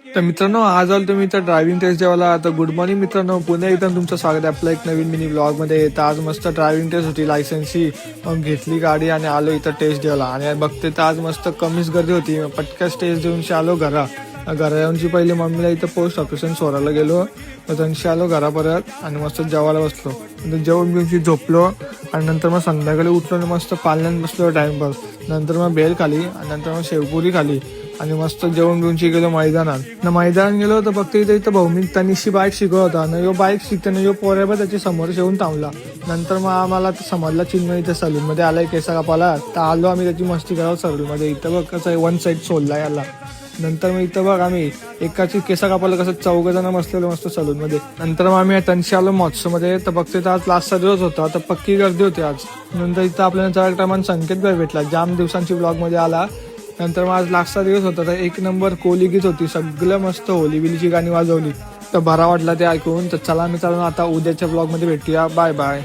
तर मित्रांनो, आज आलो तुम्ही तर ड्रायव्हिंग टेस्ट द्यायला. तर गुड मॉर्निंग मित्रांनो, पुन्हा एकदा तुमचं स्वागत आहे आपलं एक नवीन मिनी ब्लॉग मध्ये. तर आज मस्त ड्रायव्हिंग टेस्ट होती लायसन्सची. मग घेतली गाडी आणि आलो इथं टेस्ट द्यायला. आणि बघते तर आज मस्त कमीच गर्दी होती. पटकन टेस्ट देऊन आलो घरा येऊनची पहिले मम्मीला इथं पोस्ट ऑफिसून सोडायला गेलो. तर त्यांची आलो घरा परत आणि मस्त जेवायला बसलो. नंतर जेवण बिवची झोपलो आणि नंतर मग संध्याकाळी उठलो आणि मस्त पालण्यात बसलो टाइमपास. नंतर मग बेल खाली आणि नंतर मग शेवपुरी खाली आणि मस्त जेवण बिवूनची गेलो मैदानात. मैदानात गेलो तर फक्त इथं भौमिक तनिषची बाईक शिकवत होता ना. यो बाईक शिकताना यो पोऱ्या त्याच्या समोर येऊन थांबला. नंतर मग आम्हाला समजला चिन्ह इथं सलून मध्ये आलाय केसा कापाला. तर आलो आम्ही त्याची मस्ती करावं सलून मध्ये. इथं बघ कसं वन साईड सोडला याला. नंतर मग इथं बघ आम्ही एकाची केसा कापायला कसं 4 जण बसलेलो मस्त सलून मध्ये. नंतर मग आम्ही तनशी आलो महोत्सव मध्ये. तर बघते तर आज लास्टचा दिवस होता तर पक्की गर्दी होती आज. नंतर इथं आपल्याला जरा टायमान संकेत भाई भेटला, जाम दिवसांची ब्लॉग मध्ये आला. नंतर मग आज लास्टचा दिवस होता तर एक नंबर कोहली गीत होती, सगळं मस्त होली बिलीची गाणी वाजवली. तर बरा वाटला ते ऐकून. तर चला मित्रांनो, आता उद्याच्या ब्लॉग मध्ये भेटूया. Bye bye.